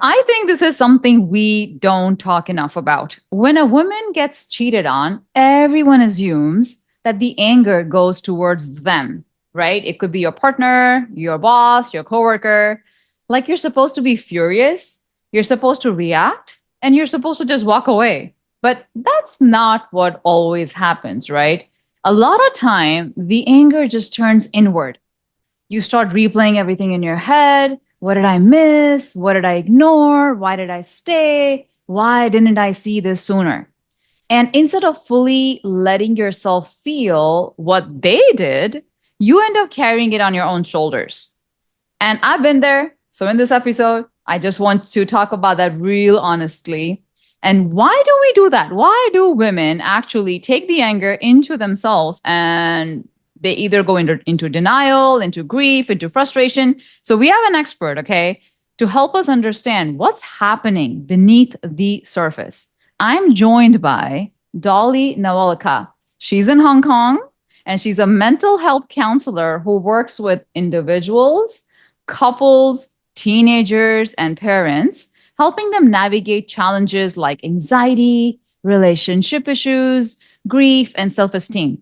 I think this is something we don't talk enough about. When a woman gets cheated on, everyone assumes that the anger goes towards them, right? It could be your partner, your boss, your coworker. Like you're supposed to be furious, you're supposed to react, and you're supposed to just walk away. But that's not what always happens, right? A lot of time, the anger just turns inward. You start replaying everything in your head. What did I miss? What did I ignore? Why did I stay? Why didn't I see this sooner? And instead of fully letting yourself feel what they did, you end up carrying it on your own shoulders. And I've been there. So in this episode, I just want to talk about that real honestly. And why do we do that? Why do women actually take the anger into themselves and they either go into denial, into grief, into frustration? So we have an expert, okay, to help us understand what's happening beneath the surface. I'm joined by Dolly Nawalkha. She's in Hong Kong and she's a mental health counselor who works with individuals, couples, teenagers, and parents, helping them navigate challenges like anxiety, relationship issues, grief, and self esteem.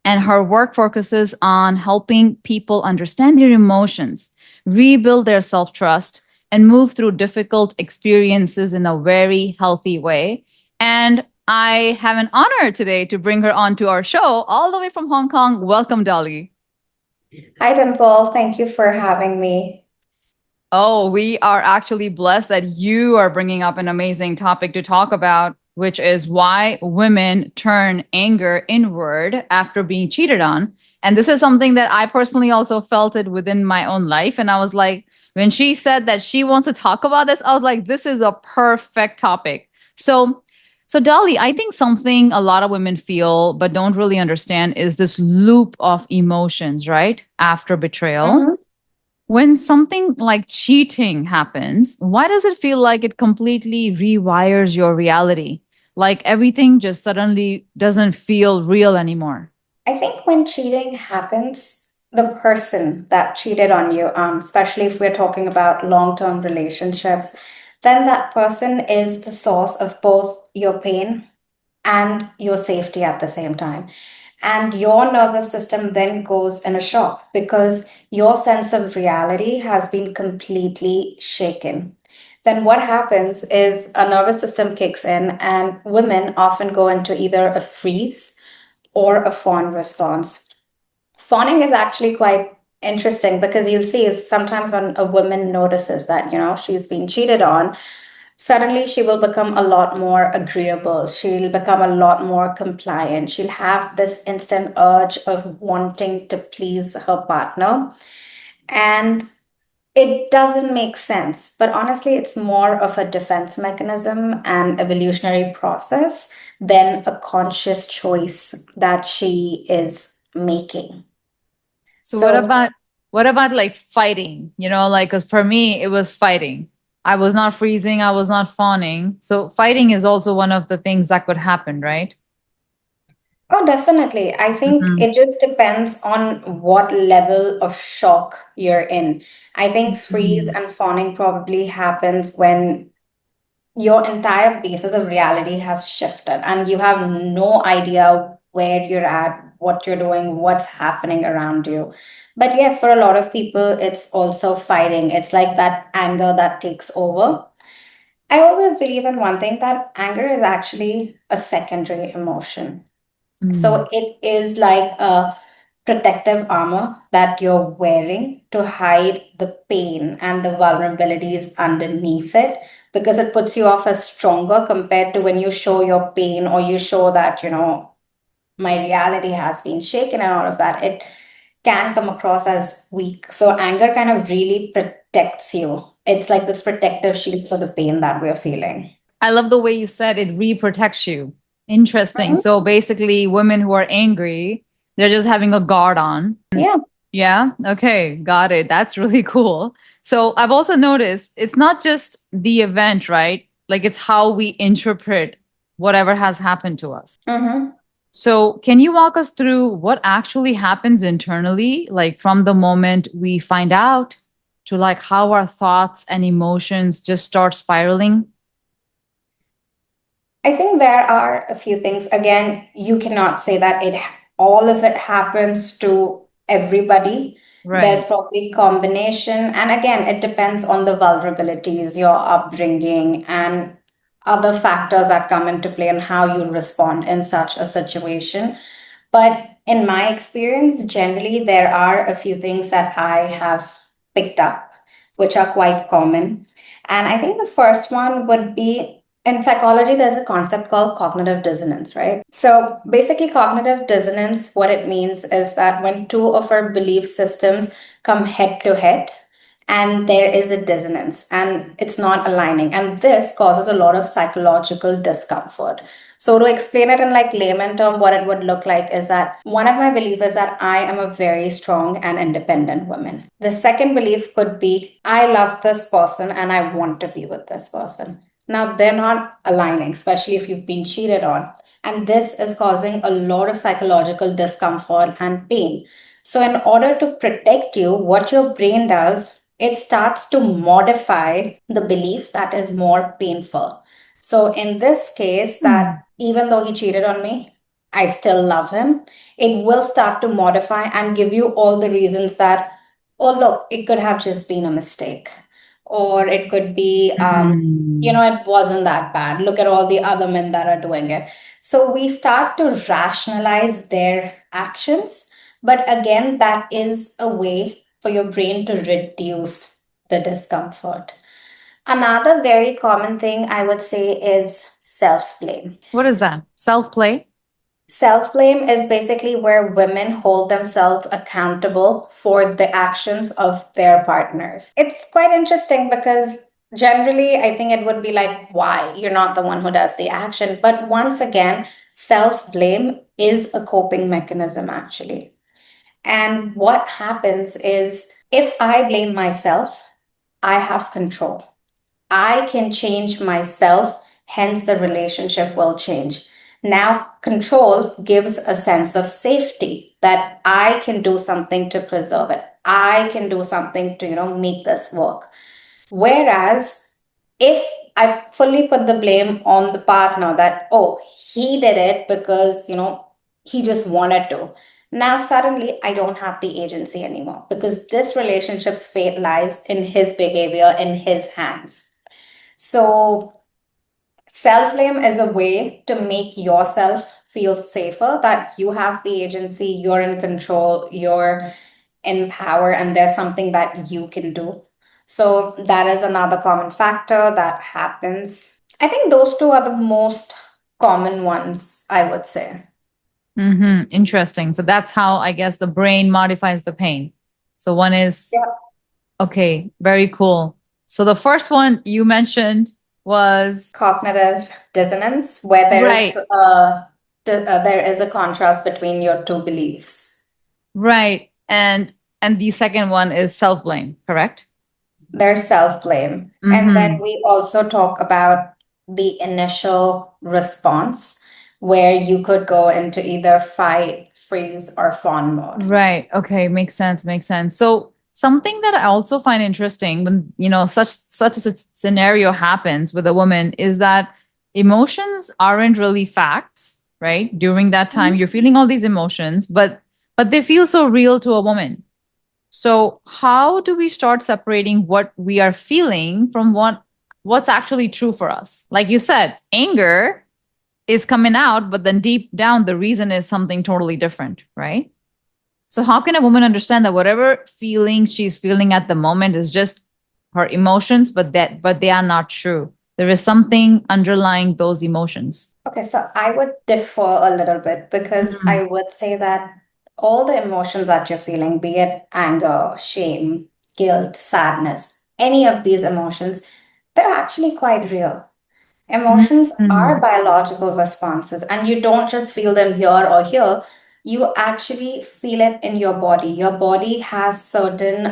And her work focuses on helping people understand their emotions, rebuild their self trust, and move through difficult experiences in a very healthy way. And I have an honor today to bring her onto our show all the way from Hong Kong. Welcome, Dolly. Hi, Dimple. Thank you for having me. Oh, we are actually blessed that you are bringing up an amazing topic to talk about, which is why women turn anger inward after being cheated on. And this is something that I personally also felt it within my own life. And I was like, when she said that she wants to talk about this, I was like, this is a perfect topic. So Dolly, I think something a lot of women feel but don't really understand is this loop of emotions, right? After betrayal. Mhm. When something like cheating happens, why does it feel like it completely rewires your reality? Like everything just suddenly doesn't feel real anymore. I think when cheating happens, the person that cheated on you, especially if we're talking about long-term relationships, then that person is the source of both your pain and your safety at the same time. And your nervous system then goes in a shock because your sense of reality has been completely shaken. Then what happens is a nervous system kicks in, and women often go into either a freeze or a fawn response. Fawning is actually quite interesting because you'll see sometimes when a woman notices that, she's been cheated on, suddenly she will become a lot more agreeable. She'll become a lot more compliant. She'll have this instant urge of wanting to please her partner. And it doesn't make sense, but honestly, it's more of a defense mechanism and evolutionary process than a conscious choice that she is making. So So, what about like fighting? You know, like 'cause for me it was fighting. I was not freezing, I was not fawning. So fighting is also one of the things that could happen, right? oh, definitely. I think Mhm. it just depends on what level of shock you're in. I think freeze Mhm. and fawning probably happens when your entire basis of reality has shifted and you have no idea where you're at, what you're doing, what's happening around you. But yes, for a lot of people, it's also fighting. It's like that anger that takes over. I always believe in one thing that anger is actually a secondary emotion. Mm. So it is like a protective armor that you're wearing to hide the pain and the vulnerabilities underneath it because it puts you off as stronger compared to when you show your pain or you show that, my reality has been shaken and all of that. It can come across as weak. So anger kind of really protects you. It's like this protective shield for the pain that we're feeling. I love the way you said it re-protects you. Interesting. Mhm. So basically women who are angry, they're just having a guard on. Yeah. Yeah. Okay. Got it. That's really cool. So I've also noticed it's not just the event, right? Like it's how we interpret whatever has happened to us. Mm-hmm. So can you walk us through what actually happens internally, like from the moment we find out to like how our thoughts and emotions just start spiraling? I think there are a few things. Again, you cannot say that all of it happens to everybody. There's Right. probably combination, and again, it depends on the vulnerabilities, your upbringing, and other factors that come into play and how you respond in such a situation. But in my experience, generally, there are a few things that I have picked up, which are quite common. And I think the first one would be in psychology, there's a concept called cognitive dissonance, right? So basically, cognitive dissonance, what it means is that when two of our belief systems come head to head, and there is a dissonance and it's not aligning, and this causes a lot of psychological discomfort. So to explain it in like layman term, what it would look like is that one of my beliefs is that I am a very strong and independent woman. The second belief could be I love this person and I want to be with this person. Now they're not aligning, especially if you've been cheated on. And this is causing a lot of psychological discomfort and pain. So, in order to protect you, what your brain does, it starts to modify the belief that is more painful. So, in this case, that Hmm. even though he cheated on me, I still love him, it will start to modify and give you all the reasons that, oh, look, it could have just been a mistake. Or it could be, Mm. it wasn't that bad. Look at all the other men that are doing it. So we start to rationalize their actions. But again, that is a way for your brain to reduce the discomfort. Another very common thing I would say is self blame. What is that? Self play? Self blame is basically where women hold themselves accountable for the actions of their partners. It's quite interesting because generally I think it would be like, why? You're not the one who does the action. But once again, self blame is a coping mechanism actually. And what happens is if I blame myself, I have control. I can change myself, hence, the relationship will change. Now, control gives a sense of safety that I can do something to preserve it. I can do something to, make this work. Whereas if I fully put the blame on the partner that, oh, he did it because, he just wanted to. Now, suddenly, I don't have the agency anymore because this relationship's fate lies in his behavior, in his hands. So, self blame is a way to make yourself feel safer that you have the agency, you're in control, you're in power, and there's something that you can do. So, that is another common factor that happens. I think those two are the most common ones, I would say. Interesting. So that's how I guess the brain modifies the pain. So one is, Yeah. okay, very cool. So the first one you mentioned was Cognitive dissonance, where right, there is a contrast between your two beliefs. right. And the second one is self-blame, correct? There's self blame. And then Mm-hmm. we also talk about the initial response, where you could go into either fight, freeze, or fawn mode. Right. Okay. Makes sense. Makes sense. So something that I also find interesting when such a scenario happens with a woman is that emotions aren't really facts, right? During that time, you're feeling all these emotions, but they feel so real to a woman. So how do we start separating what we are feeling from what's actually true for us? Like you said, anger is coming out, but then deep down the reason is something totally different, right? So how can a woman understand that whatever feelings she's feeling at the moment is just her emotions, but they are not true? There is something underlying those emotions. Okay, so I would differ a little bit because Mm. I would say that all the emotions that you're feeling, be it anger, shame, guilt, sadness, any of these emotions, they're actually quite real. Emotions are Mm. biological responses, and you don't just feel them here or here. You actually feel it in your body. Your body has certain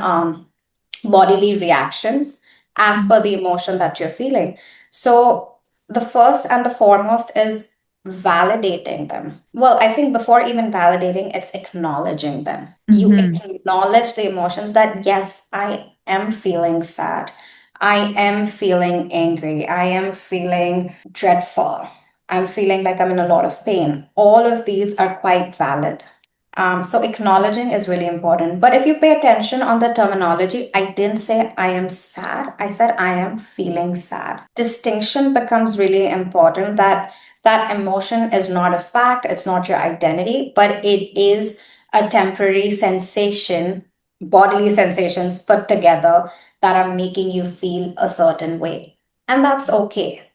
bodily reactions as per the emotion that you're feeling. So, the first and the foremost is validating them. Well, I think before even validating, it's acknowledging them. You Mm-hmm. acknowledge the emotions that, yes, I am feeling sad. I am feeling angry. I am feeling dreadful. I'm feeling like I'm in a lot of pain. All of these are quite valid. So acknowledging is really important. But if you pay attention on the terminology, I didn't say I am sad. I said I am feeling sad. Distinction becomes really important that that emotion is not a fact, it's not your identity, but it is a temporary sensation, bodily sensations put together that are making you feel a certain way. And that's okay.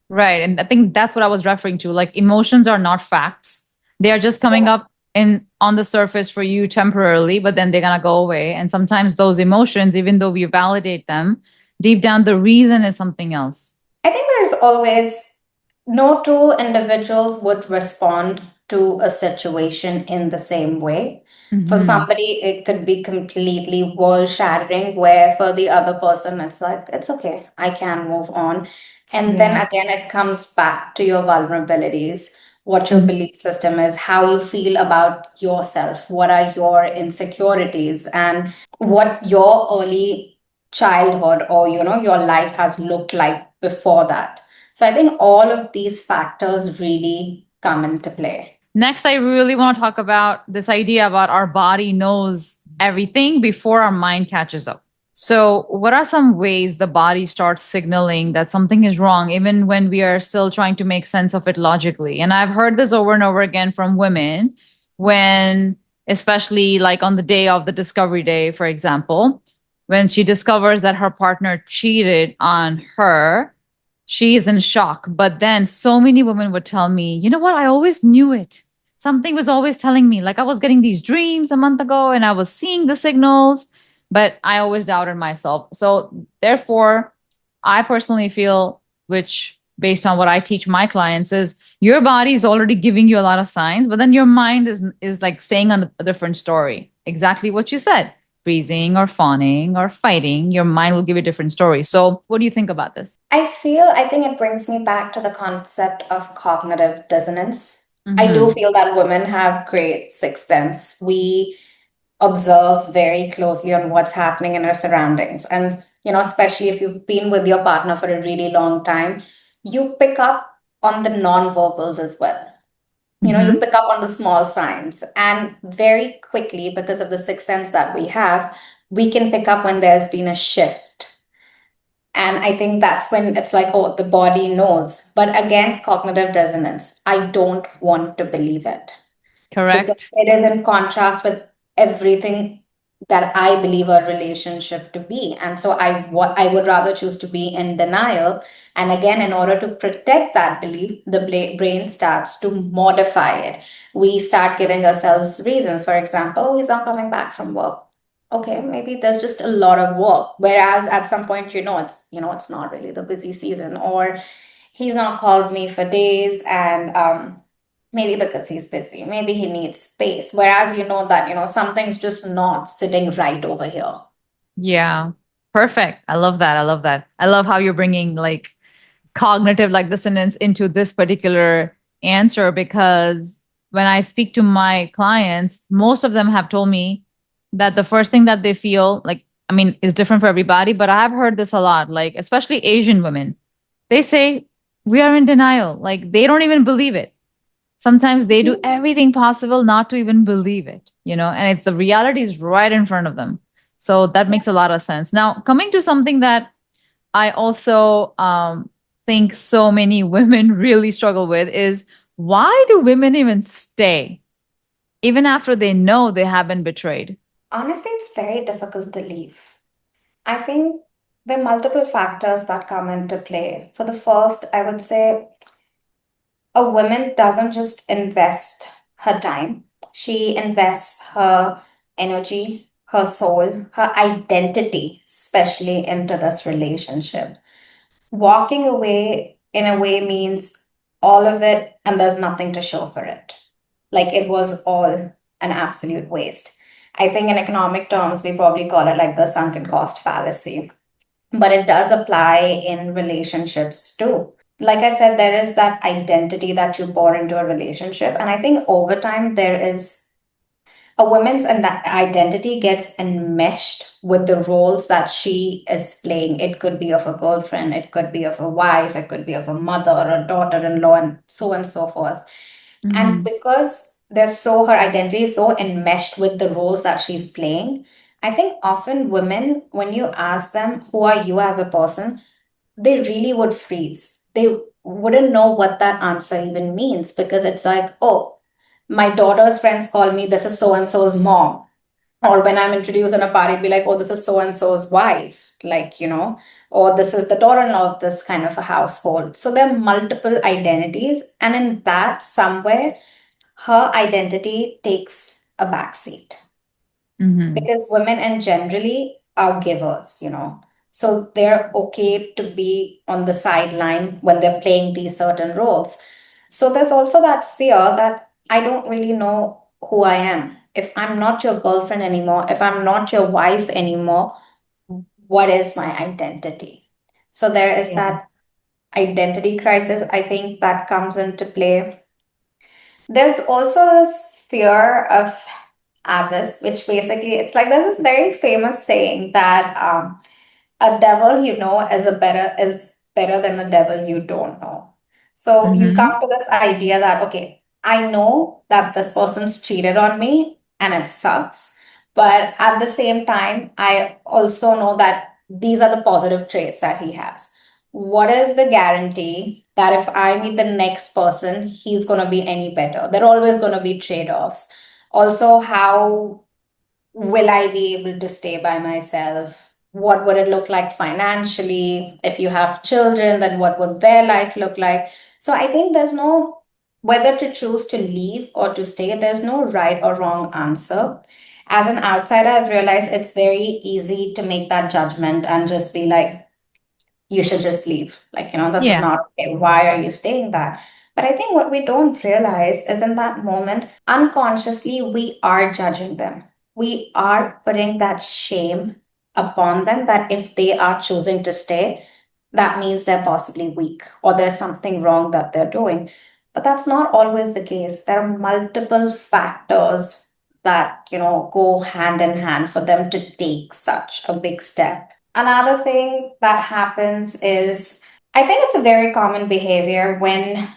Right. And I think that's what I was referring to. Like emotions are not facts. They are just coming up in on the surface for you temporarily, but then they're gonna go away. And sometimes those emotions, even though we validate them, deep down the reason is something else. I think there's always no two individuals would respond to a situation in the same way. For Hmm. somebody, it could be completely world shattering, where for the other person, it's like, it's okay, I can move on. And then Yeah. again, it comes back to your vulnerabilities, what your Mhm. belief system is, how you feel about yourself, what are your insecurities, and what your early childhood or your life has looked like before that. So I think all of these factors really come into play. Next, I really want to talk about this idea about our body knows everything before our mind catches up. So, what are some ways the body starts signaling that something is wrong, even when we are still trying to make sense of it logically? And I've heard this over and over again from women when, especially like on the day of the discovery day, for example, when she discovers that her partner cheated on her, she is in shock. But then so many women would tell me, you know what? I always knew it. Something was always telling me, like I was getting these dreams a month ago and I was seeing the signals, but I always doubted myself. So, therefore, I personally feel, which based on what I teach my clients, is your body is already giving you a lot of signs, but then your mind is like saying a different story. Exactly what you said. Freezing or fawning or fighting, your mind will give you a different story. So, what do you think about this? I think it brings me back to the concept of cognitive dissonance. I do Mm-hmm. feel that women have great sixth sense. We observe very closely on what's happening in our surroundings. And, especially if you've been with your partner for a really long time, you pick up on the non-verbals as well. You Mm-hmm. pick up on the small signs, and very quickly, because of the sixth sense that we have, we can pick up when there's been a shift. And I think that's when it's like, oh, the body knows. But again, cognitive dissonance, I don't want to believe it, because Correct. it is in contrast with everything that I believe a relationship to be. And so I would rather choose to be in denial. And again, in order to protect that belief, the brain starts to modify it. We start giving ourselves reasons. For example, "Oh, he's not coming back from work." Okay, maybe there's just a lot of work. Whereas at some point, it's not really the busy season, or he's not called me for days, and maybe because he's busy, maybe he needs space. Whereas you know that, something's just not sitting right over here. Yeah. Perfect. I love that. I love that. I love how you're bringing like cognitive like dissonance into this particular answer because when I speak to my clients, most of them have told me that the first thing that they feel like, I mean, is different for everybody, but I have heard this a lot, like, especially Asian women. They say, we are in denial. Like, they don't even believe it. Sometimes they do everything possible not to even believe it, and the reality is right in front of them. So that makes a lot of sense. Now, coming to something that I also think so many women really struggle with is why do women even stay even after they know they have been betrayed? Honestly, it's very difficult to leave. I think there are multiple factors that come into play. For the first, I would say a woman doesn't just invest her time, she invests her energy, her soul, her identity, especially into this relationship. Walking away in a way means all of it and there's nothing to show for it. Like it was all an absolute waste. I think in economic terms, we probably call it like the sunken cost fallacy, but it does apply in relationships too. Like I said, there is that identity that you pour into a relationship. And I think over time, there is a woman's identity gets enmeshed with the roles that she is playing. It could be of a girlfriend, it could be of a wife, it could be of a mother or a daughter-in-law, and so forth. And Mm-hmm. because her identity is so enmeshed with the roles that she's playing, I think often women, when you ask them, who are you as a person, they really would freeze. They wouldn't know what that answer even means because it's like, oh, my daughter's friends call me, this is so and so's mom. Or when I'm introduced in a party, it'd be like, oh, this is so and so's wife, like, or this is the daughter in law of this kind of a household. So there are multiple identities. And in that, somewhere, her identity takes a backseat Mm-hmm. because women and generally are givers, so they're okay to be on the sideline when they're playing these certain roles. So there's also that fear that I don't really know who I am. If I'm not your girlfriend anymore, if I'm not your wife anymore, what is my identity? So there is Yeah. that identity crisis, I think, that comes into play. There's also this fear of abyss, which basically it's like there's this very famous saying that a devil you know is better than a devil you don't know. So you Mm-hmm. come to this idea that okay, I know that this person's cheated on me and it sucks, but at the same time, I also know that these are the positive traits that he has. What is the guarantee that if I meet the next person, he's going to be any better? There are always going to be trade-offs. Also, how will I be able to stay by myself? What would it look like financially? If you have children, then what would their life look like? So I think there's no whether to choose to leave or to stay, there's no right or wrong answer. As an outsider, I've realized it's very easy to make that judgment and just be like, you should just leave. Like, this is Yeah. not okay. Why are you staying there? But I think what we don't realize is in that moment, unconsciously, we are judging them. We are putting that shame upon them that if they are choosing to stay, that means they're possibly weak or there's something wrong that they're doing. But that's not always the case. There are multiple factors that, go hand in hand for them to take such a big step. Another thing that happens is I think it's a very common behavior when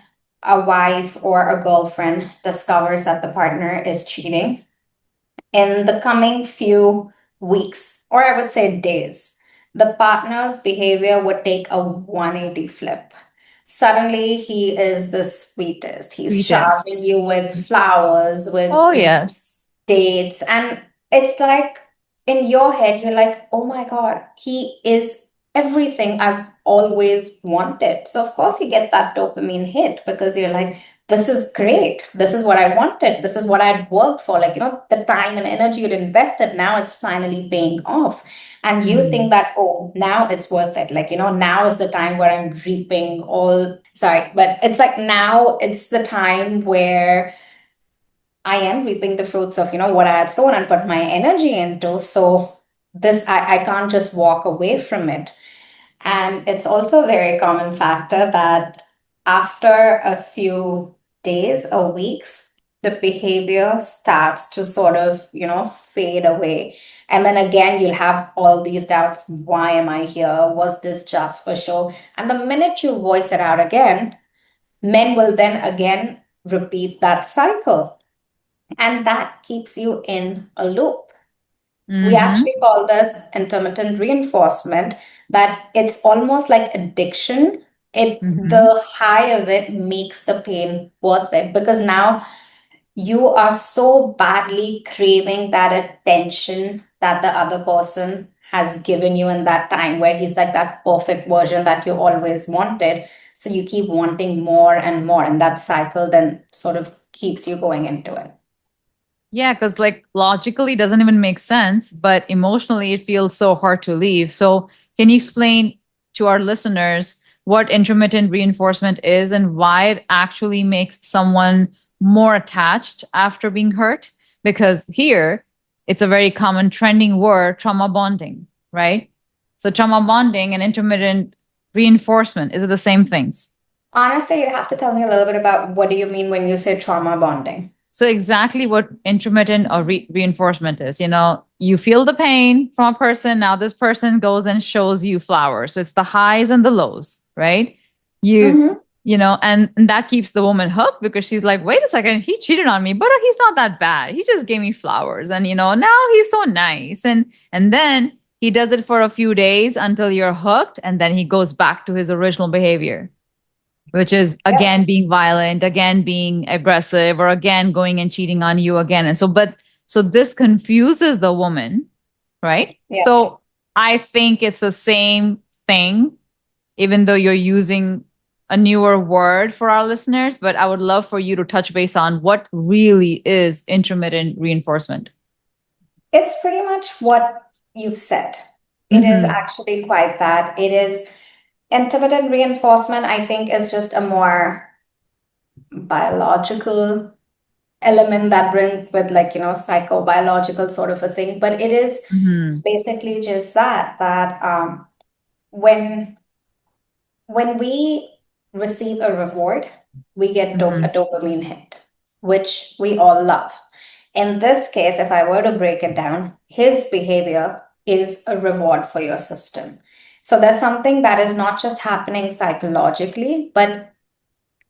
a wife or a girlfriend discovers that the partner is cheating. In the coming few weeks, or I would say days, the partner's behavior would take a 180 flip. Suddenly, he is the sweetest. He's Sweetest. showering you with flowers, with Oh, yes. dates. And it's like in your head, you're like, oh my God, he is everything I've always wanted. So, of course, you get that dopamine hit because you're like, this is great. This is what I wanted. This is what I'd worked for. Like, the time and energy you'd invested, now it's finally paying off. And you Mm-hmm. think that, oh, now it's worth it. Like, now is the time where I'm reaping all, sorry, but it's like now it's the time where I am reaping the fruits of, what I had sown and put my energy into. So I can't just walk away from it. And it's also a very common factor that after a few days or weeks, the behavior starts to sort of, fade away. And then again, you'll have all these doubts. Why am I here? Was this just for show? And the minute you voice it out again, men will then again repeat that cycle and that keeps you in a loop. We Mm-hmm. actually call this intermittent reinforcement, that it's almost like addiction. Mm-hmm. The high of it makes the pain worth it because now you are so badly craving that attention that the other person has given you in that time where he's like that perfect version that you always wanted. So you keep wanting more and more, and that cycle then sort of keeps you going into it. Yeah, because like logically it doesn't even make sense, but emotionally it feels so hard to leave. So, can you explain to our listeners what intermittent reinforcement is and why it actually makes someone more attached after being hurt? Because here it's a very common trending word, trauma bonding, right? So, trauma bonding and intermittent reinforcement, is it the same things? Honestly, you have to tell me a little bit about what do you mean when you say trauma bonding? So exactly what intermittent or reinforcement is. You feel the pain from a person. Now this person goes and shows you flowers. So it's the highs and the lows, right? You, Mm-hmm. and that keeps the woman hooked because she's like, wait a second, he cheated on me, but he's not that bad. He just gave me flowers, and now he's so nice, and then he does it for a few days until you're hooked, and then he goes back to his original behavior, which is Yep. again being violent, again being aggressive, or again going and cheating on you again. And so this confuses the woman, right? Yeah. So I think it's the same thing, even though you're using a newer word for our listeners. But I would love for you to touch base on what really is intermittent reinforcement. It's pretty much what you've said. It is Mm-hmm. actually quite that. It is intermittent reinforcement, I think, is just a more biological element that brings with, like, psychobiological sort of a thing. But it is Mm-hmm. basically just that when when we receive a reward, we get Mm-hmm. a dopamine hit, which we all love. In this case, if I were to break it down, his behavior is a reward for your system. So there's something that is not just happening psychologically, but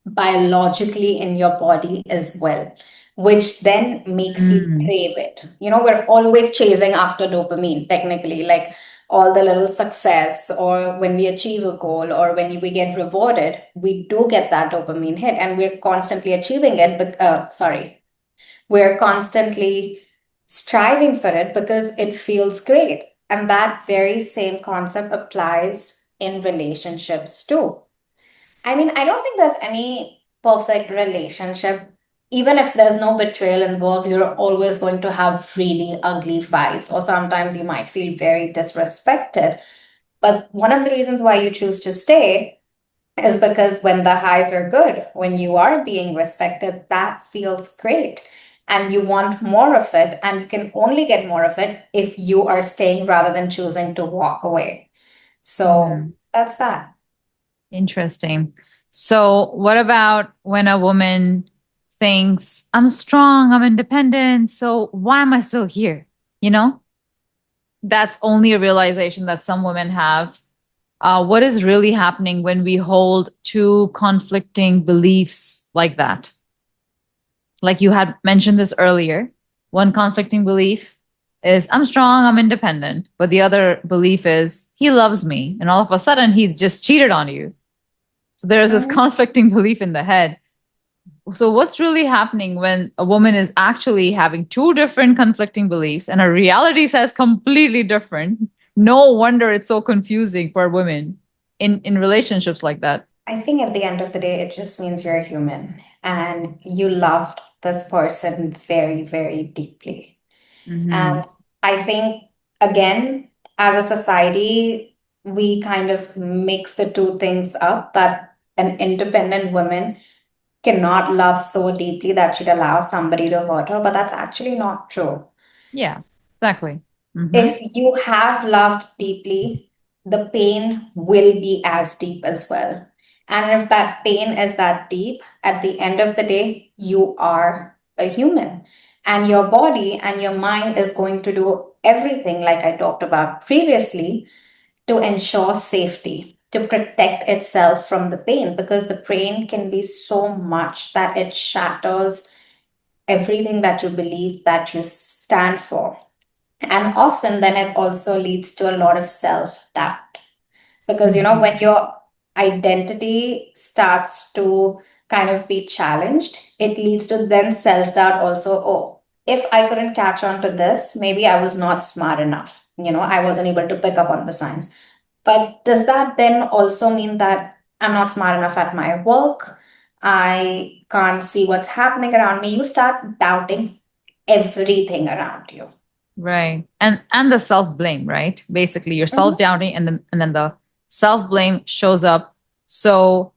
biologically in your body as well, which then makes you Mm-hmm. crave it. We're always chasing after dopamine, technically, like all the little success, or when we achieve a goal, or when we get rewarded, we do get that dopamine hit, and we're constantly achieving it. But sorry, we're constantly striving for it because it feels great. And that very same concept applies in relationships too. I mean, I don't think there's any perfect relationship. Even if there's no betrayal involved, you're always going to have really ugly fights, or sometimes you might feel very disrespected. But one of the reasons why you choose to stay is because when the highs are good, when you are being respected, that feels great. And you want more of it, and you can only get more of it if you are staying rather than choosing to walk away. So Mm-hmm. that's that. Interesting. So, what about when a woman thinks, I'm strong, I'm independent, so why am I still here? You know, that's only a realization that some women have. What is really happening when we hold two conflicting beliefs like that? Like you had mentioned this earlier. One conflicting belief is, I'm strong, I'm independent. But the other belief is, he loves me. And all of a sudden, he just cheated on you. So there's this Mhm. conflicting belief in the head. So what's really happening when a woman is actually having two different conflicting beliefs and her reality says completely different? No wonder it's so confusing for women in relationships like that. I think at the end of the day, it just means you're a human and you loved this person very, very deeply. Mm-hmm. And I think, again, as a society, we kind of mix the two things up, that an independent woman cannot love so deeply that she'd allow somebody to hurt her. But that's actually not true. Yeah, exactly. Mm-hmm. If you have loved deeply, the pain will be as deep as well. And if that pain is that deep, at the end of the day, you are a human. And your body and your mind is going to do everything, like I talked about previously, to ensure safety, to protect itself from the pain, because the pain can be so much that it shatters everything that you believe, that you stand for. And often then it also leads to a lot of self doubt, because Mm-hmm. when your identity starts to kind of be challenged, it leads to then self doubt also. Oh, if I couldn't catch on to this, maybe I was not smart enough. I wasn't able to pick up on the signs. But does that then also mean that I'm not smart enough at my work? I can't see what's happening around me. You start doubting everything around you. Right. And the self-blame, right? Basically, you're Mhm. self-doubting and then the self-blame shows up. So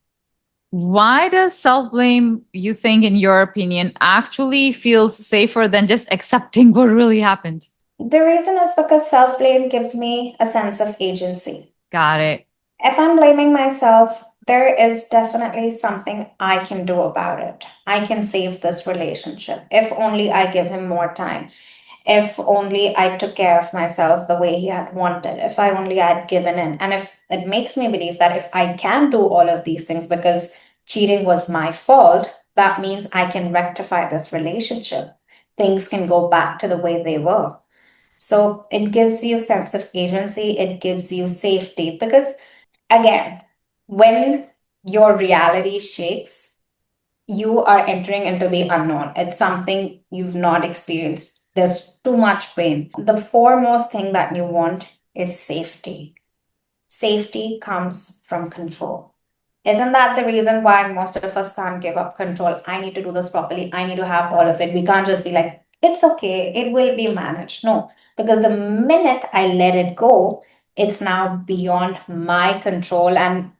why does self-blame, you think, in your opinion, actually feels safer than just accepting what really happened? The reason is because self blame gives me a sense of agency. Got it. If I'm blaming myself, there is definitely something I can do about it. I can save this relationship if only I give him more time. If only I took care of myself the way he had wanted, if I only had given in. And if it makes me believe that if I can do all of these things because cheating was my fault, that means I can rectify this relationship. Things can go back to the way they were. So it gives you sense of agency, it gives you safety because again, when your reality shakes, you are entering into the unknown. It's something you've not experienced. There's too much pain. The foremost thing that you want is safety. Safety comes from control. Isn't that the reason why most of us can't give up control? I need to do this properly. I need to have all of it. We can't just be like, it's okay, it will be managed. No, because the minute I let it go, it's now beyond my control, and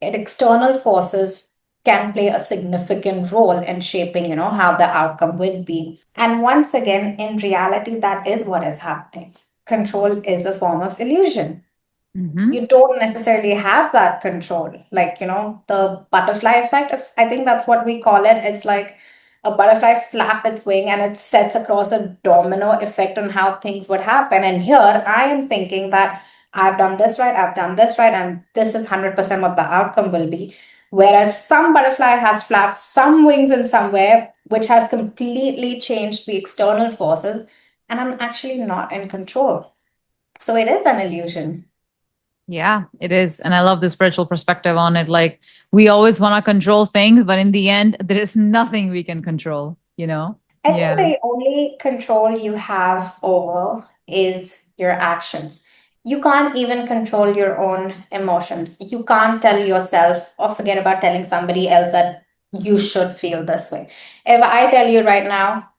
external forces can play a significant role in shaping, how the outcome will be. And once again, in reality, that is what is happening. Control is a form of illusion. Hmm. You don't necessarily have that control. Like, the butterfly effect, if, I think that's what we call it. It's like a butterfly flap its wing and it sets across a domino effect on how things would happen. And here I am thinking that I've done this right, I've done this right, and this is 100% what the outcome will be. Whereas some butterfly has flapped some wings in somewhere, which has completely changed the external forces, and I'm actually not in control. So it is an illusion. Yeah, it is. And I love the spiritual perspective on it. Like, we always want to control things, but in the end, there is nothing we can control, you know? I think Yeah. the only control you have over is your actions. You can't even control your own emotions. You can't tell yourself or forget about telling somebody else that you should feel this way. If I tell you right now,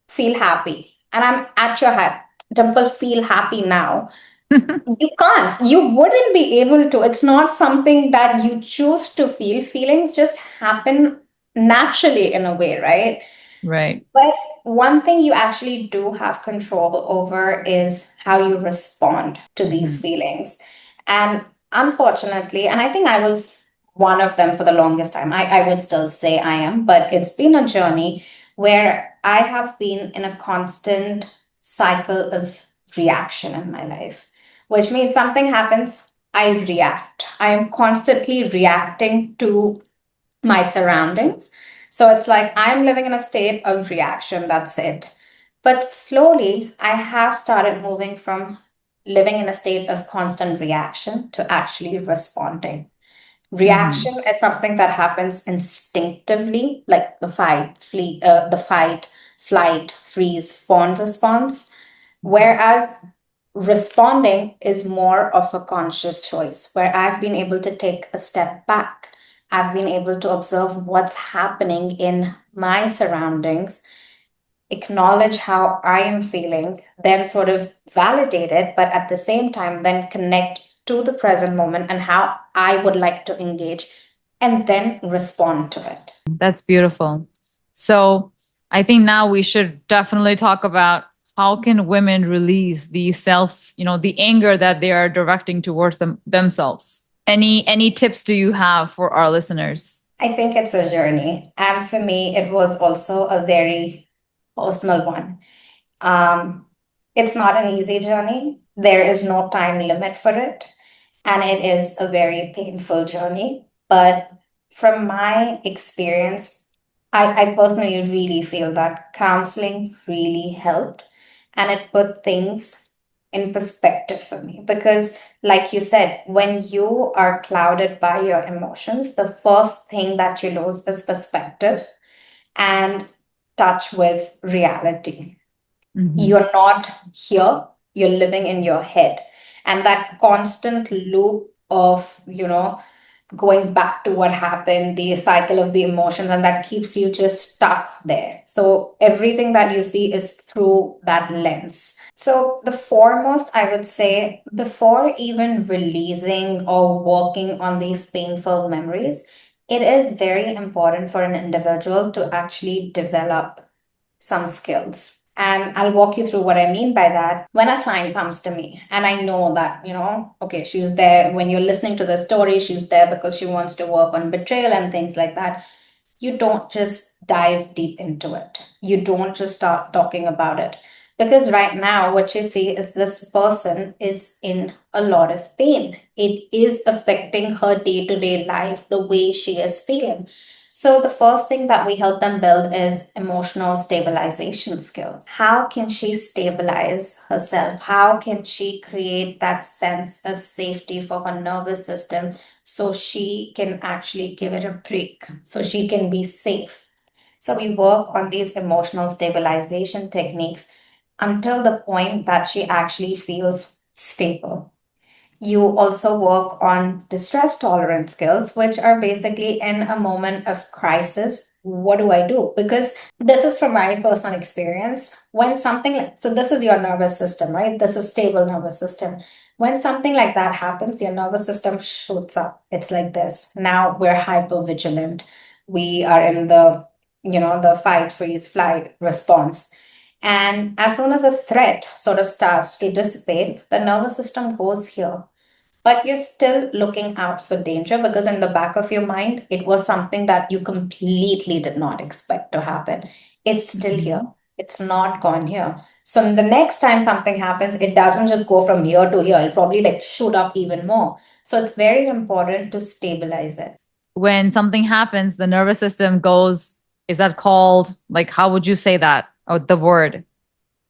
feel happy, and I'm at your head, Dimple, feel happy now. You can't. You wouldn't be able to. It's not something that you choose to feel. Feelings just happen naturally in a way, right? Right. But one thing you actually do have control over is how you respond to these Mhm. feelings. And unfortunately, and I think I was one of them for the longest time, I would still say I am, but it's been a journey where I have been in a constant cycle of reaction in my life, which means something happens, I react. I am constantly reacting to my surroundings. So it's like I'm living in a state of reaction, that's it. But slowly, I have started moving from living in a state of constant reaction to actually responding. Mhm. Reaction is something that happens instinctively, like the fight, flight, freeze, fawn response. Mhm. Whereas responding is more of a conscious choice where I've been able to take a step back. I've been able to observe what's happening in my surroundings, acknowledge how I am feeling, then sort of validate it, but at the same time, then connect to the present moment and how I would like to engage, and then respond to it. That's beautiful. So I think now we should definitely talk about how can women release the self, the anger that they are directing towards themselves. Any tips do you have for our listeners? I think it's a journey. And for me, it was also a very personal one. Um, it's not an easy journey. There is no time limit for it. And it is a very painful journey. But from my experience, I personally really feel that counseling really helped, and it put things in perspective for me. Because, like you said, when you are clouded by your emotions, the first thing that you lose is perspective and touch with reality. Hmm. You're not here, you're living in your head. And that constant loop of, going back to what happened, the cycle of the emotions, and that keeps you just stuck there. So everything that you see is through that lens. So, the foremost, I would say, before even releasing or working on these painful memories, it is very important for an individual to actually develop some skills. And I'll walk you through what I mean by that. When a client comes to me and I know that, okay, she's there when you're listening to the story, she's there because she wants to work on betrayal and things like that. You don't just dive deep into it. You don't just start talking about it. Because right now, what you see is this person is in a lot of pain. It is affecting her day to day life, the way she is feeling. So, the first thing that we help them build is emotional stabilization skills. How can she stabilize herself? How can she create that sense of safety for her nervous system so she can actually give it a break, so she can be safe? So, we work on these emotional stabilization techniques until the point that she actually feels stable. You also work on distress tolerance skills, which are basically in a moment of crisis. What do I do? Because this is from my personal experience. When something like, so this is your nervous system, right? This is stable nervous system. When something like that happens, your nervous system shoots up. It's like this. Now we're hyper vigilant. We are in the fight, freeze, flight response. And as soon as a threat sort of starts to dissipate, the nervous system goes here. But you're still looking out for danger because in the back of your mind, it was something that you completely did not expect to happen. It's still here. Mhm. It's not gone here. So the next time something happens, it doesn't just go from here to here. It'll probably like shoot up even more. So it's very important to stabilize it. When something happens, the nervous system goes, is that called, like, how would you say that? Or the word,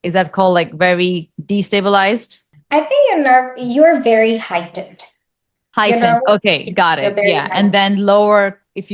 is that called like very destabilized? I think you're very heightened. Your Heightened. nervous, Okay, got you're it. very Yeah. And heightened then lower, if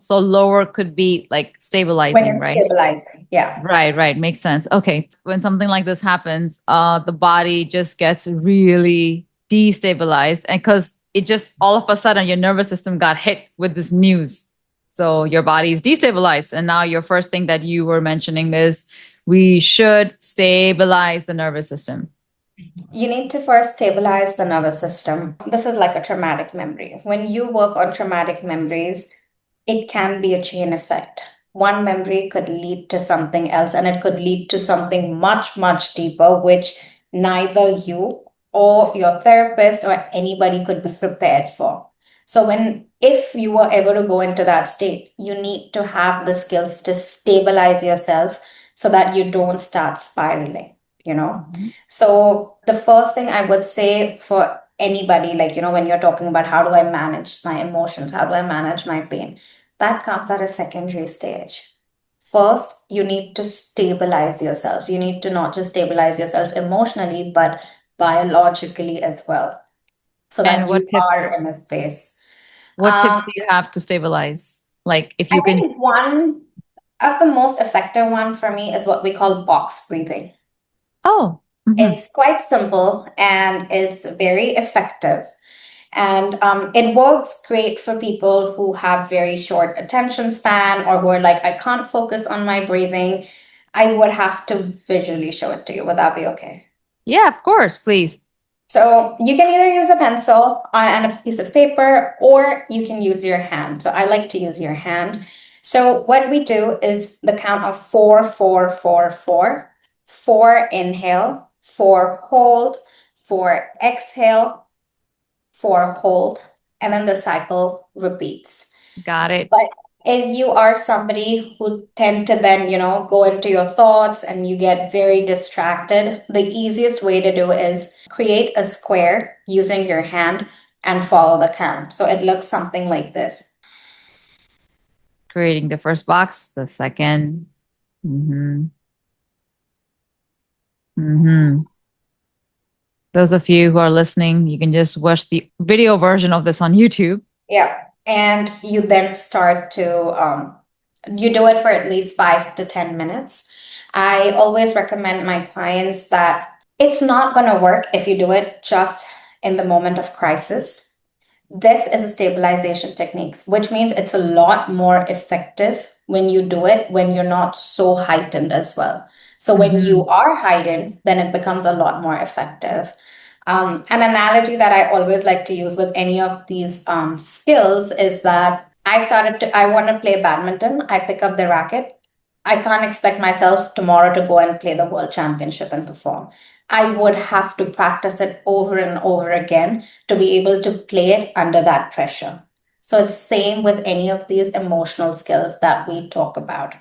so lower could be like when stabilizing, you're right? stabilizing. Yeah. Right, right. Makes sense. Okay. When something like this happens, the body just gets really destabilized. And because it just all of a sudden your nervous system got hit with this news. So your body is destabilized. And now your first thing that you were mentioning is we should stabilize the nervous system. You need to first stabilize the nervous system. This is like a traumatic memory. When you work on traumatic memories, it can be a chain effect. One memory could lead to something else, and it could lead to something much, much deeper, which neither you or your therapist or anybody could be prepared for. So, if you were ever to go into that state, you need to have the skills to stabilize yourself so that you don't start spiraling, you know? Mhm. So, the first thing I would say for anybody, like, when you're talking about how do I manage my emotions, how do I manage my pain, that comes at a secondary stage. First, you need to stabilize yourself. You need to not just stabilize yourself emotionally, but biologically as well, so And that you are in a space. what Um, tips do you have to stabilize? Like if I you can. think one of the most effective one for me is what we call box breathing. Oh, mhm. It's quite simple and it's very effective. And it works great for people who have very short attention span or who are like, I can't focus on my breathing. I would have to visually show it to you. Would that be okay? Yeah, of course, please. So you can either use a pencil and a piece of paper, or you can use your hand. So I like to use your hand. So what we do is the count of four, four, four, four. Four inhale, four hold, four exhale, four hold, and then the cycle repeats. Got it. But if you are somebody who tend to then, go into your thoughts and you get very distracted, the easiest way to do is create a square using your hand and follow the count. So it looks something like this. Creating the first box, the second. Mm-hmm. Mm-hmm. Those of you who are listening, you can just watch the video version of this on YouTube. Yeah. And you then start to, you do it for at least 5 to 10 minutes. I always recommend my clients that it's not going to work if you do it just in the moment of crisis. This is a stabilization technique, which means it's a lot more effective when you do it when you're not so heightened as well. So when Mm-hmm. you are heightened, then it becomes a lot more effective. An analogy that I always like to use with any of these skills is that I want to play badminton. I pick up the racket, I can't expect myself tomorrow to go and play the world championship and perform. I would have to practice it over and over again to be able to play it under that pressure. So it's same with any of these emotional skills that we talk about.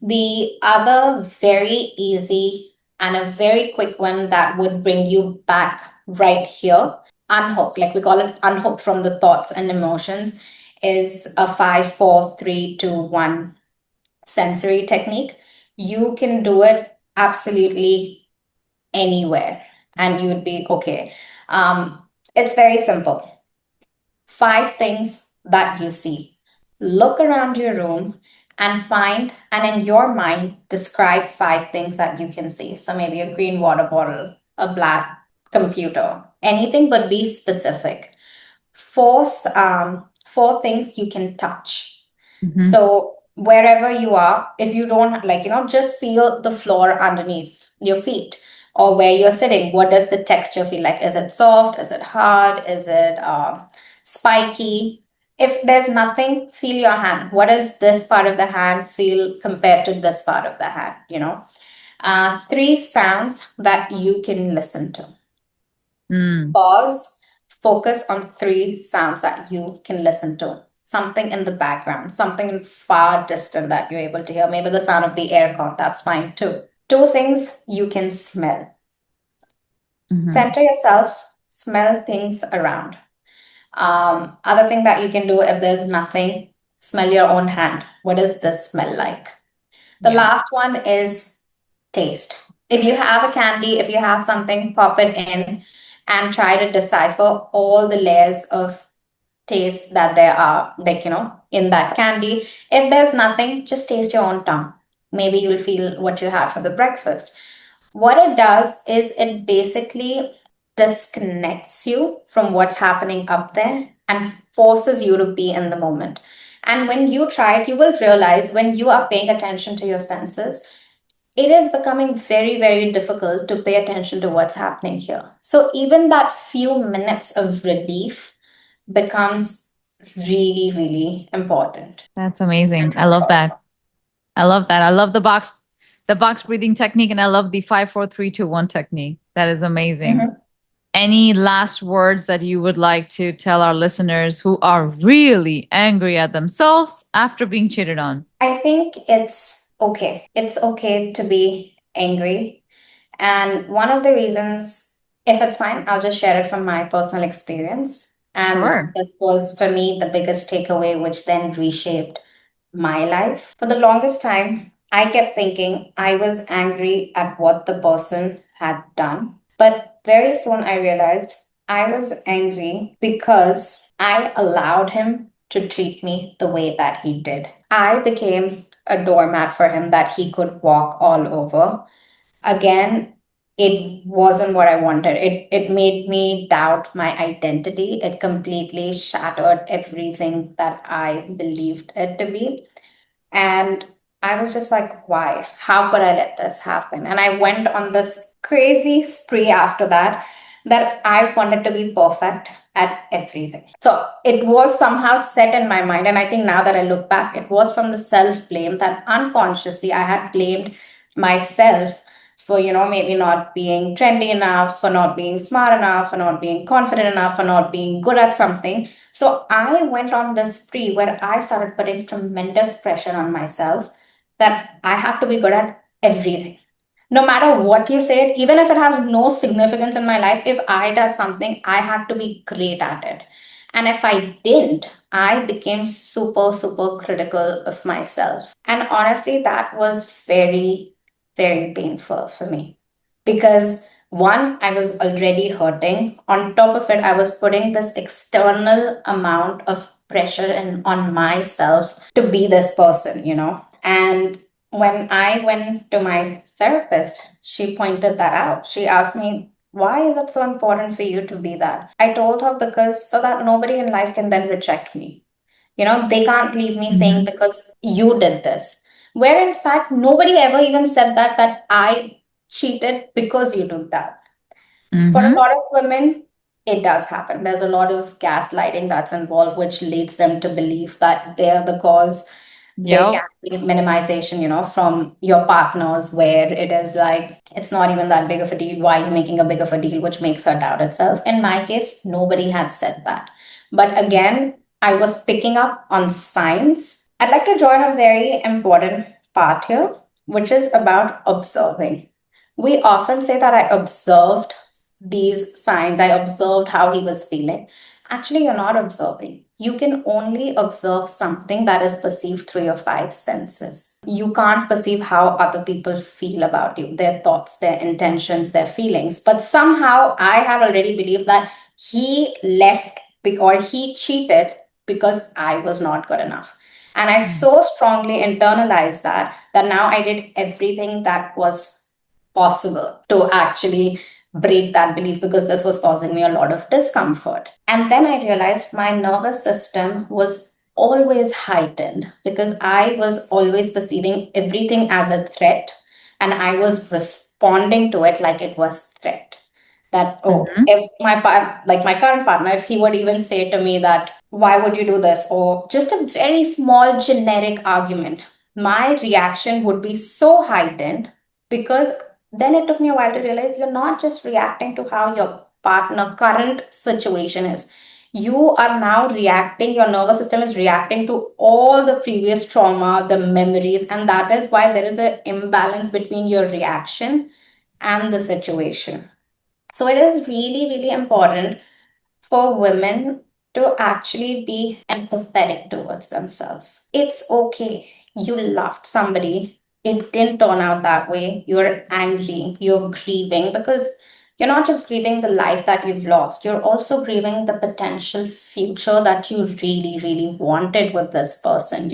The other very easy and a very quick one that would bring you back right here, unhook, like we call it unhook from the thoughts and emotions, is a 5, 4, 3, 2, 1 sensory technique. You can do it absolutely anywhere and you would be okay. It's very simple. 5 things that you see. Look around your room and find, and in your mind, describe 5 things that you can see. So maybe a green water bottle, a black computer, anything, but be specific. 4 things you can touch. Mm-hmm. So wherever you are, if you don't like, just feel the floor underneath your feet or where you're sitting. What does the texture feel like? Is it soft? Is it hard? Is it spiky? If there's nothing, feel your hand. What does this part of the hand feel compared to this part of the hand? 3 sounds that you can listen to. Mm. Pause, focus on 3 sounds that you can listen to. Something in the background, something far distant that you're able to hear. Maybe the sound of the aircon, that's fine too. 2 things you can smell. Mm-hmm. Center yourself, smell things around. Other thing that you can do if there's nothing, smell your own hand. What does this smell like? The Yeah. last one is taste. If you have a candy, if you have something, pop it in and try to decipher all the layers of taste that there are, like, in that candy. If there's nothing, just taste your own tongue. Maybe you'll feel what you had for the breakfast. What it does is it basically disconnects you from what's happening up there and forces you to be in the moment. And when you try it, you will realize when you are paying attention to your senses, it is becoming very, very difficult to pay attention to what's happening here. So even that few minutes of relief becomes really, really important. That's amazing. I love that. I love that. I love the box breathing technique, and I love the 5, 4, 3, 2, 1 technique. That is amazing. Mhm. Any last words that you would like to tell our listeners who are really angry at themselves after being cheated on? I think it's okay. It's okay to be angry. And one of the reasons, if it's fine, I'll just share it from my personal experience. And Sure. it was for me the biggest takeaway, which then reshaped my life. For the longest time, I kept thinking I was angry at what the person had done. But very soon I realized I was angry because I allowed him to treat me the way that he did. I became a doormat for him that he could walk all over. Again, it wasn't what I wanted. It made me doubt my identity. It completely shattered everything that I believed it to be. And I was just like, why? How could I let this happen? And I went on this crazy spree after that, that I wanted to be perfect at everything. So it was somehow set in my mind. And I think now that I look back, it was from the self blame that unconsciously I had blamed myself for, maybe not being trendy enough, for not being smart enough, for not being confident enough, for not being good at something. So I went on this spree where I started putting tremendous pressure on myself that I have to be good at everything. No matter what you say, even if it has no significance in my life, if I did something, I had to be great at it. And if I didn't, I became super, super critical of myself. And honestly, that was very, very painful for me because one, I was already hurting. On top of it, I was putting this external amount of pressure on myself to be this person. And when I went to my therapist, she pointed that out. She asked me, why is it so important for you to be that? I told her because so that nobody in life can then reject me. They can't leave me saying Mm-hmm. because you did this. Where in fact, nobody ever even said that I cheated because you did that. For a Mm-hmm. lot of women, it does happen. There's a lot of gaslighting that's involved, which leads them to believe that they're the cause. There can Yep. be minimization, from your partners, where it is like, it's not even that big of a deal. Why are you making a big of a deal, which makes her doubt itself? In my case, nobody had said that. But again, I was picking up on signs. I'd like to join a very important part here, which is about observing. We often say that I observed these signs, I observed how he was feeling. Actually, you're not observing. You can only observe something that is perceived through your five senses. You can't perceive how other people feel about you, their thoughts, their intentions, their feelings. But somehow I have already believed that he left or he cheated because I was not good enough. And I so strongly internalized that now I did everything that was possible to actually break that belief, because this was causing me a lot of discomfort. And then I realized my nervous system was always heightened because I was always perceiving everything as a threat, and I was responding to it like it was threat. That, oh, Mm-hmm. if like my current partner, if he would even say to me that, why would you do this, or just a very small generic argument, my reaction would be so heightened, because then it took me a while to realize you're not just reacting to how your partner current situation is. You are now reacting, your nervous system is reacting to all the previous trauma, the memories, and that is why there is an imbalance between your reaction and the situation. So it is really, really important for women to actually be empathetic towards themselves. It's okay. You loved somebody. It didn't turn out that way. You're angry. You're grieving, because you're not just grieving the life that you've lost, you're also grieving the potential future that you really, really wanted with this person.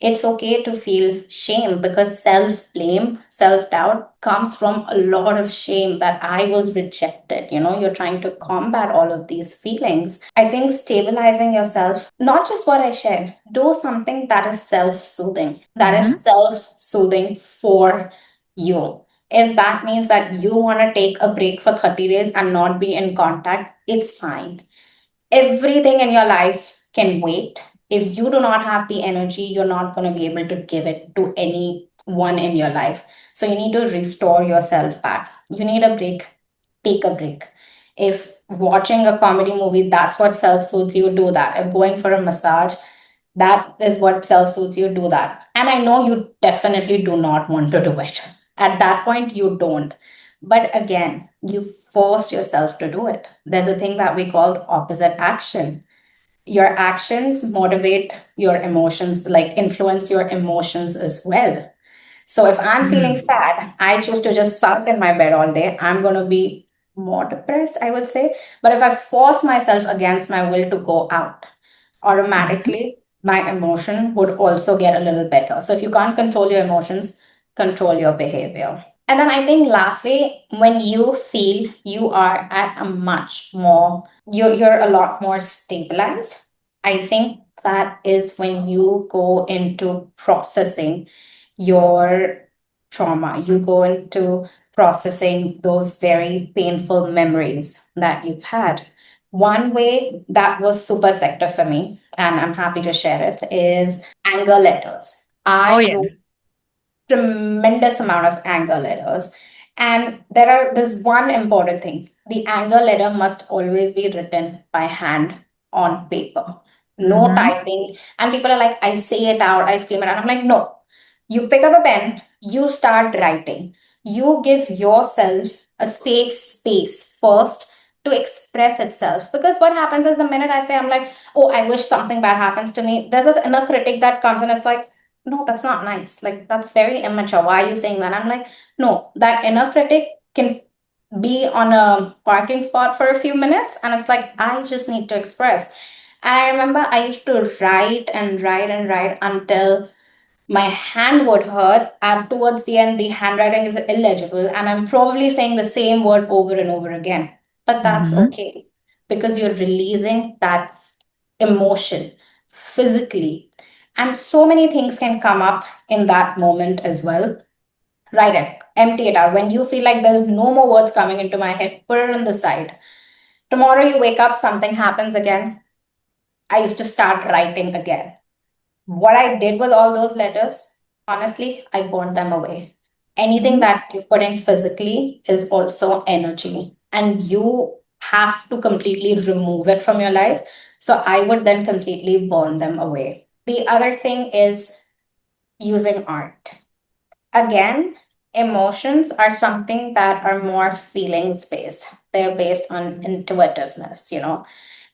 It's okay to feel shame, because self blame, self doubt comes from a lot of shame that I was rejected. You're trying to combat all of these feelings. I think stabilizing yourself, not just what I shared, do something that is self soothing, that is Mm-hmm. self soothing for you. If that means that you want to take a break for 30 days and not be in contact, it's fine. Everything in your life can wait. If you do not have the energy, you're not going to be able to give it to anyone in your life. So you need to restore yourself back. You need a break, take a break. If watching a comedy movie, that's what self soothes you, do that. If going for a massage, that is what self soothes you, do that. And I know you definitely do not want to do it. At that point, you don't. But again, you forced yourself to do it. There's a thing that we call opposite action. Your actions motivate your emotions, like influence your emotions as well. So if I'm feeling Mm-hmm. sad, I choose to just sit in my bed all day. I'm going to be more depressed, I would say. But if I force myself against my will to go out, automatically my emotion would also get a little better. So if you can't control your emotions, control your behavior. And then I think lastly, when you feel you are at a much more, you're a lot more stabilized, I think that is when you go into processing your trauma. You go into processing those very painful memories that you've had. One way that was super effective for me, and I'm happy to share it, is anger letters. Oh I yeah. wrote tremendous amount of anger letters. And there's one important thing. The anger letter must always be written by hand on paper. No Mm-hmm. typing. And people are like, I say it out, I scream it out. I'm like, no. You pick up a pen, you start writing. You give yourself a safe space first to express itself. Because what happens is, the minute I say, I'm like, oh, I wish something bad happens to me, there's this inner critic that comes and it's like, no, that's not nice. Like, that's very immature. Why are you saying that? I'm like, no, that inner critic can be on a parking spot for a few minutes. And it's like, I just need to express. And I remember I used to write and write and write until my hand would hurt. And towards the end, the handwriting is illegible. And I'm probably saying the same word over and over again. But that's Mm-hmm. okay, because you're releasing that emotion physically. And so many things can come up in that moment as well. Write it, empty it out. When you feel like there's no more words coming into my head, put it on the side. Tomorrow you wake up, something happens again. I used to start writing again. What I did with all those letters, honestly, I burned them away. Anything Mhm. that you put in physically is also energy, and you have to completely remove it from your life. So I would then completely burn them away. The other thing is using art. Again, emotions are something that are more feelings based. They're based on intuitiveness,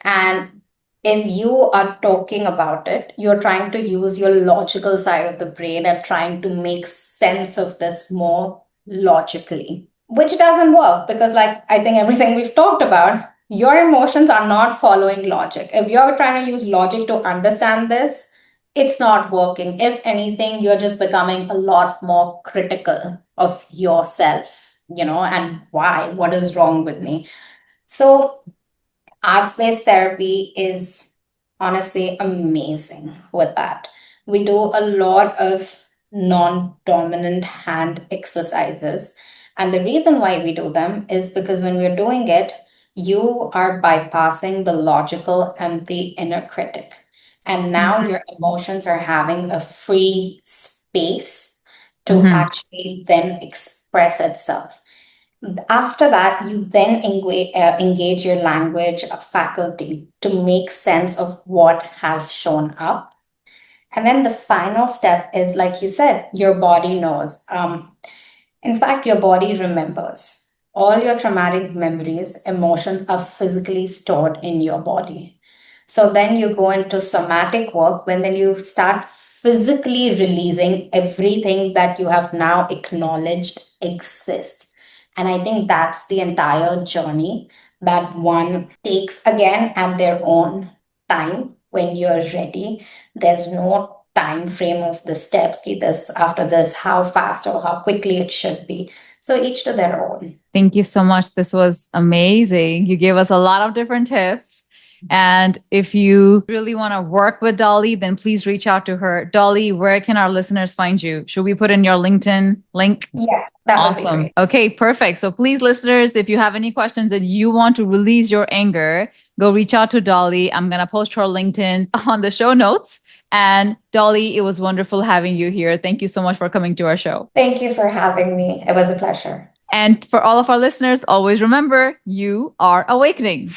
and if you are talking about it, you're trying to use your logical side of the brain and trying to make sense of this more logically, which doesn't work because, like, I think everything we've talked about, your emotions are not following logic. If you're trying to use logic to understand this, it's not working. If anything, you're just becoming a lot more critical of yourself, and why, what is wrong with me. So, arts based therapy is honestly amazing with that. We do a lot of non dominant hand exercises. And the reason why we do them is because when we're doing it, you are bypassing the logical and the inner critic. And now Mhm. your emotions are having a free space to Mhm. actually then express itself. After that, you then engage your language faculty to make sense of what has shown up. And then the final step is, like you said, your body knows. In fact, your body remembers. All your traumatic memories, emotions are physically stored in your body. So then you go into somatic work when then you start physically releasing everything that you have now acknowledged exists. And I think that's the entire journey that one takes again at their own time when you're ready. There's no time frame of the steps, this after this, how fast or how quickly it should be. So each to their own. Thank you so much. This was amazing. You gave us a lot of different tips. And if you really want to work with Dolly, then please reach out to her. Dolly, where can our listeners find you? Should we put in your LinkedIn link? Yes, that would be Awesome. great. Okay, perfect. So please, listeners, if you have any questions and you want to release your anger, go reach out to Dolly. I'm going to post her LinkedIn on the show notes. And Dolly, it was wonderful having you here. Thank you so much for coming to our show. Thank you for having me. It was a pleasure. And for all of our listeners, always remember you are awakening.